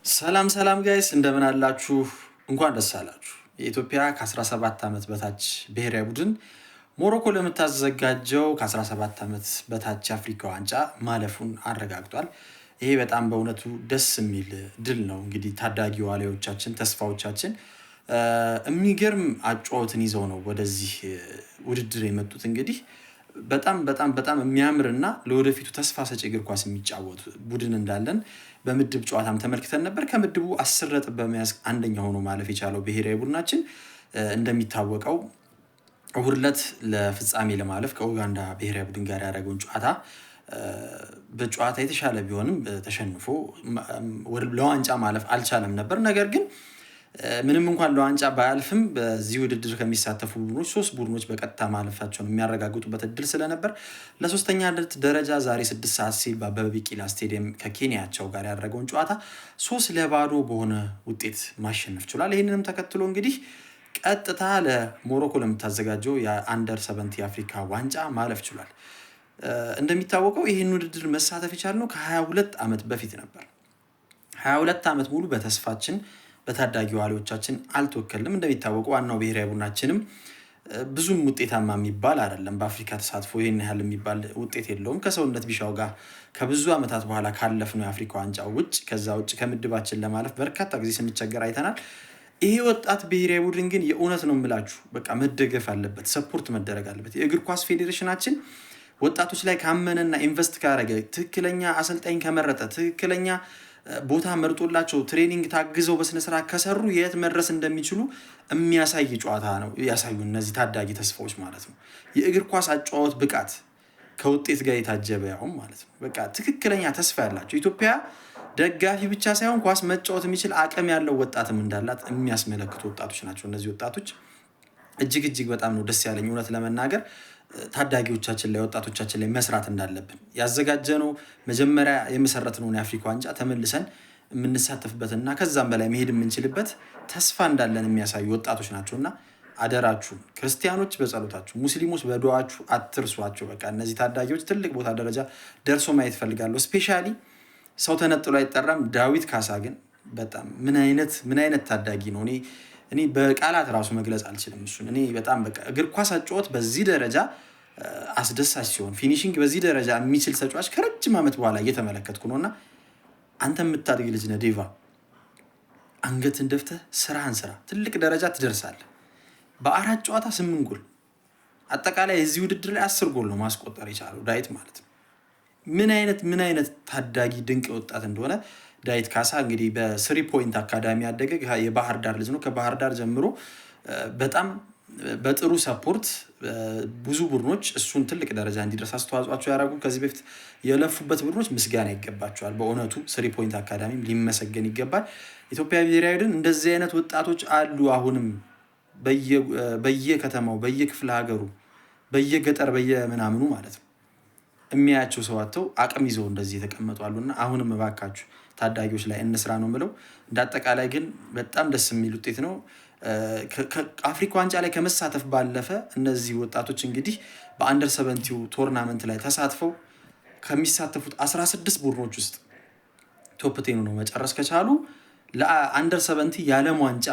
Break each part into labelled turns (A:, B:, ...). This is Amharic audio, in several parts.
A: ሰላም ሰላም ጋይስ እንደምን አላችሁ? እንኳን ደስ አላችሁ። የኢትዮጵያ ከ17 ዓመት በታች ብሔራዊ ቡድን ሞሮኮ ለምታዘጋጀው ከ17 ዓመት በታች አፍሪካ ዋንጫ ማለፉን አረጋግጧል። ይሄ በጣም በእውነቱ ደስ የሚል ድል ነው። እንግዲህ ታዳጊ ዋሊያዎቻችን ተስፋዎቻችን የሚገርም አጫወትን ይዘው ነው ወደዚህ ውድድር የመጡት። እንግዲህ በጣም የሚያምርና ለወደፊቱ ተስፋ ሰጪ እግር ኳስ የሚጫወቱ ቡድን እንዳለን በምድብ ጨዋታም ተመልክተን ነበር። ከምድቡ 10 ነጥብ በመያዝ አንደኛ ሆኖ ማለፍ የቻለው ብሔራዊ ቡድናችን እንደሚታወቀው እሁድ ዕለት ለፍጻሜ ለማለፍ ከኡጋንዳ ብሔራዊ ቡድን ጋር ያደረገውን ጨዋታ በጨዋታ የተሻለ ቢሆንም ተሸንፎ ለዋንጫ ማለፍ አልቻለም ነበር። ነገር ግን ምንም እንኳን ለዋንጫ ባያልፍም በዚህ ውድድር ከሚሳተፉ ቡድኖች 3 ቡድኖች በቀጥታ ማለፋቸውን የሚያረጋግጡበት እድል ስለነበር ለሶስተኛ ደረጃ ዛሬ 6 ሰዓት ሲል በአበበ ቢቂላ ስቴዲየም ከኬንያቸው ጋር ያደረገውን ጨዋታ 3-0 በሆነ ውጤት ማሸነፍ ችሏል። ይህንንም ተከትሎ እንግዲህ ቀጥታ ለሞሮኮ ለምታዘጋጀው የአንደር 70 የአፍሪካ ዋንጫ ማለፍ ችሏል። እንደሚታወቀው ይህን ውድድር መሳተፍ የቻልነው ከ22 ዓመት በፊት ነበር። 22 ዓመት ሙሉ በተስፋችን በታዳጊ ዋሊያዎቻችን አልተወከልንም። እንደሚታወቀው ዋናው ብሔራዊ ቡድናችንም ብዙም ውጤታማ የሚባል አይደለም። በአፍሪካ ተሳትፎ ይህን ያህል የሚባል ውጤት የለውም። ከሰውነት ቢሻው ጋር ከብዙ ዓመታት በኋላ ካለፍነው የአፍሪካ ዋንጫ ውጭ ከዛ ውጭ ከምድባችን ለማለፍ በርካታ ጊዜ ስንቸገር አይተናል። ይሄ ወጣት ብሔራዊ ቡድን ግን የእውነት ነው የምላችሁ በቃ መደገፍ አለበት፣ ሰፖርት መደረግ አለበት። የእግር ኳስ ፌዴሬሽናችን ወጣቶች ላይ ካመነና ኢንቨስት ካረገ፣ ትክክለኛ አሰልጣኝ ከመረጠ፣ ትክክለኛ ቦታ መርጦላቸው ትሬኒንግ ታግዘው በስነስርዓት ከሰሩ የት መድረስ እንደሚችሉ የሚያሳይ ጨዋታ ነው ያሳዩ እነዚህ ታዳጊ ተስፋዎች ማለት ነው። የእግር ኳስ አጨዋወት ብቃት ከውጤት ጋር የታጀበ ያውም ማለት ነው። በቃ ትክክለኛ ተስፋ ያላቸው ኢትዮጵያ ደጋፊ ብቻ ሳይሆን ኳስ መጫወት የሚችል አቅም ያለው ወጣትም እንዳላት የሚያስመለክቱ ወጣቶች ናቸው። እነዚህ ወጣቶች እጅግ በጣም ነው ደስ ያለኝ እውነት ለመናገር ታዳጊዎቻችን ላይ ወጣቶቻችን ላይ መስራት እንዳለብን ያዘጋጀነው መጀመሪያ የመሰረትነውን የአፍሪካ ዋንጫ ተመልሰን የምንሳተፍበትና ከዛም በላይ መሄድ የምንችልበት ተስፋ እንዳለን የሚያሳዩ ወጣቶች ናቸውና አደራችሁ ክርስቲያኖች በጸሎታችሁ፣ ሙስሊሞች በዱዓችሁ አትርሷቸው። በቃ እነዚህ ታዳጊዎች ትልቅ ቦታ ደረጃ ደርሶ ማየት ፈልጋለሁ። ስፔሻሊ ሰው ተነጥሎ አይጠራም። ዳዊት ካሳ ግን በጣም ምን አይነት ታዳጊ ነው። እኔ በቃላት ራሱ መግለጽ አልችልም እሱን። እኔ በጣም በቃ እግር ኳስ አጨዋወት በዚህ ደረጃ አስደሳች ሲሆን ፊኒሺንግ በዚህ ደረጃ የሚችል ተጫዋች ከረጅም ዓመት በኋላ እየተመለከትኩ ነውና አንተ የምታድግ ልጅ ነህ ዴቫ፣ አንገትን ደፍተህ ስራህን ስራ፣ ትልቅ ደረጃ ትደርሳለህ። በ4 ጨዋታ 8 ጎል አጠቃላይ የዚህ ውድድር ላይ 10 ጎል ነው ማስቆጠር የቻለው ዳዊት ማለት ነው። ምን አይነት ታዳጊ ድንቅ ወጣት እንደሆነ ዳዊት ካሳ እንግዲህ በስሪ ፖይንት አካዳሚ ያደገ የባህር ዳር ልጅ ነው። ከባህር ዳር ጀምሮ በጣም በጥሩ ሰፖርት ብዙ ቡድኖች እሱን ትልቅ ደረጃ እንዲደርስ አስተዋጽኦአቸው ያደረጉ ከዚህ በፊት የለፉበት ቡድኖች ምስጋና ይገባቸዋል። በእውነቱ ስሪ ፖይንት አካዳሚም ሊመሰገን ይገባል። ኢትዮጵያ ብሔራዊ ቡድን እንደዚህ አይነት ወጣቶች አሉ። አሁንም በየከተማው በየክፍለ ሀገሩ በየገጠር በየምናምኑ ማለት ነው የሚያያቸው ሰው አጥተው አቅም ይዘው እንደዚህ የተቀመጡ አሉና አሁንም እባካችሁ ታዳጊዎች ላይ እንስራ ነው የምለው። እንዳጠቃላይ ግን በጣም ደስ የሚል ውጤት ነው። ከአፍሪካ ዋንጫ ላይ ከመሳተፍ ባለፈ እነዚህ ወጣቶች እንግዲህ በአንደር 70 ቶርናመንት ላይ ተሳትፈው ከሚሳተፉት 16 ቡድኖች ውስጥ ቶፕ 10 ነው መጨረስ ከቻሉ ለአንደር 70 የዓለም ዋንጫ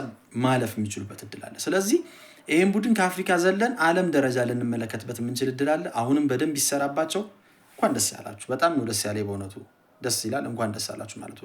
A: ማለፍ የሚችሉበት እድል አለ። ስለዚህ ይህም ቡድን ከአፍሪካ ዘለን ዓለም ደረጃ ልንመለከትበት የምንችል እድል አለ። አሁንም በደንብ ይሰራባቸው። እንኳን ደስ ያላችሁ። በጣም ነው ደስ ያለኝ በእውነቱ ደስ ይላል። እንኳን ደስ አላችሁ ማለት